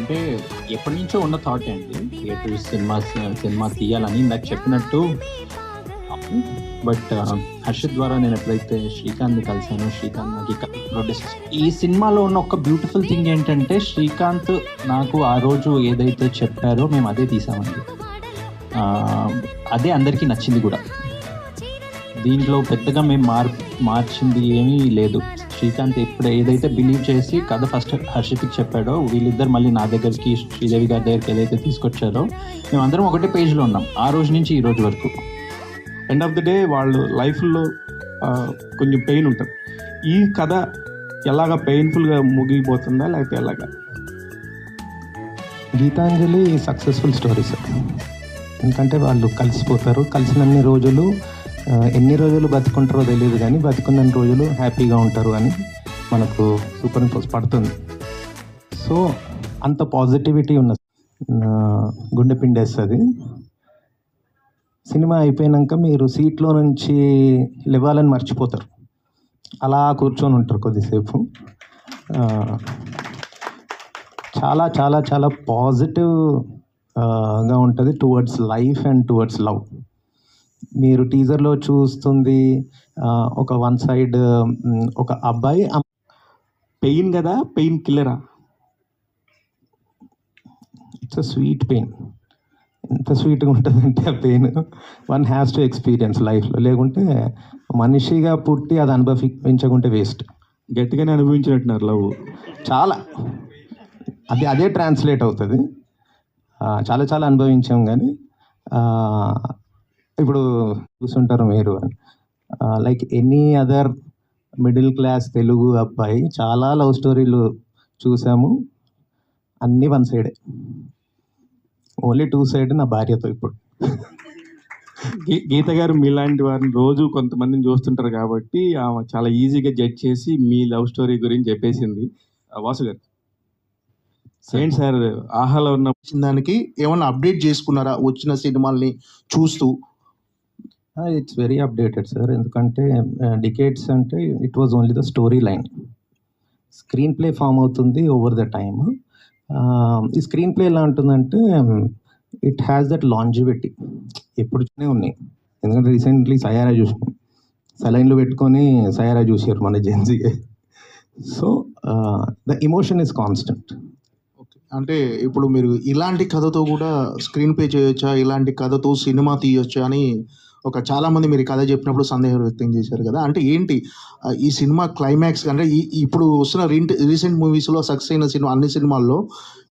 అంటే ఎప్పటి నుంచో ఉన్న థాటే అండి. థియేటర్ సినిమా తీయాలని ఇందాక చెప్పినట్టు. బట్ హర్షిత్ ద్వారా నేను ఎప్పుడైతే శ్రీకాంత్‌ని కలిసానో, శ్రీకాంత్ నాకు ఈ కథ ప్రొడ్యూస్ ఈ సినిమాలో ఉన్న ఒక బ్యూటిఫుల్ థింగ్ ఏంటంటే, శ్రీకాంత్ నాకు ఆ రోజు ఏదైతే చెప్పారో మేము అదే తీసామండి. అదే అందరికీ నచ్చింది కూడా. దీంట్లో పెద్దగా మేము మార్చింది ఏమీ లేదు. శ్రీకాంత్ ఏదైతే బిలీవ్ చేసి కథ ఫస్ట్ హర్షిత్కి చెప్పాడో, వీళ్ళిద్దరు మళ్ళీ నా దగ్గరికి, శ్రీదేవి గారి దగ్గరికి ఏదైతే తీసుకొచ్చారో, మేమందరం ఒకటే పేజ్లో ఉన్నాం ఆ రోజు నుంచి ఈ రోజు వరకు. ఎండ్ ఆఫ్ ది డే వాళ్ళు లైఫ్లో కొంచెం పెయిన్ ఉంటుంది. ఈ కథ ఎలాగ పెయిన్ఫుల్గా ముగిపోతుందా లేకపోతే ఎలాగా? Geetanjali successful story sir. ఎందుకంటే వాళ్ళు కలిసిపోతారు, కలిసినన్ని రోజులు ఎన్ని రోజులు బతుకుంటారో తెలియదు, కానీ బతుకున్నన్ని రోజులు హ్యాపీగా ఉంటారు అని మనకు సూపర్ ఇంపోజ్ పడుతుంది. సో అంత పాజిటివిటీ ఉన్న గుండె పిండేస్తుంది. సినిమా అయిపోయాక మీరు సీట్లో నుంచి లేవాలని మర్చిపోతారు, అలా కూర్చొని ఉంటారు కొద్దిసేపు. చాలా చాలా చాలా పాజిటివ్గా ఉంటుంది towards life and towards love. మీరు టీజర్లో చూస్తుంది ఒక వన్ సైడ్ ఒక అబ్బాయి. పెయిన్ కదా, పెయిన్ కిల్లరా? It's a sweet pain. ఎంత స్వీట్గా ఉంటుందంటే ఆ pain one has to experience లైఫ్లో, లేకుంటే మనిషిగా పుట్టి అది అనుభవించకుంటే వేస్ట్. గట్టిగానే అనుభవించినట్టున్నారు లవ్. చాలా అదే ట్రాన్స్లేట్ అవుతుంది. చాలా చాలా అనుభవించాం. కానీ ఇప్పుడు చూస్తుంటారు మీరు, like any other middle class Telugu అబ్బాయి చాలా లవ్ స్టోరీలు చూసాము, అన్నీ వన్ సైడే. ఓన్లీ టూ సైడ్ నా భార్యతో. ఇప్పుడు గీత గారు మీలాంటి వారిని రోజు కొంతమందిని చూస్తుంటారు కాబట్టి ఆమె చాలా ఈజీగా జడ్జ్ చేసి మీ లవ్ స్టోరీ గురించి చెప్పేసింది. వాసు గారు ఏంటి సార్, ఆహాలో ఉన్న దానికి ఏమన్నా అప్డేట్ చేసుకున్నారా వచ్చిన సినిమాల్ని చూస్తూ? It's very updated sir. ఎందుకంటే డికేట్స్ అంటే it was only the story line. Screenplay form అవుతుంది ఓవర్ ద టైమ్. ఈ స్క్రీన్ ప్లే ఎలా ఉంటుందంటే ఇట్ హ్యాస్ దట్ లాంజివిటీ. ఎప్పుడునే ఉన్నాయి. ఎందుకంటే రీసెంట్లీ సయారా చూసినాం, సలైన్లు పెట్టుకొని సయారా చూసారు మన జెన్సీఏ. So the emotion is constant. అంటే ఇప్పుడు మీరు ఇలాంటి కథతో కూడా స్క్రీన్ ప్లే చేయొచ్చా, ఇలాంటి కథతో సినిమా తీయొచ్చా అని చాలామంది మీరు కథ చెప్పినప్పుడు సందేహం వ్యక్తం చేశారు కదా. అంటే ఏంటి ఈ సినిమా క్లైమాక్స్? అంటే ఇప్పుడు వస్తున్న రీసెంట్ మూవీస్లో సక్సెస్ అయిన సినిమా అన్ని సినిమాల్లో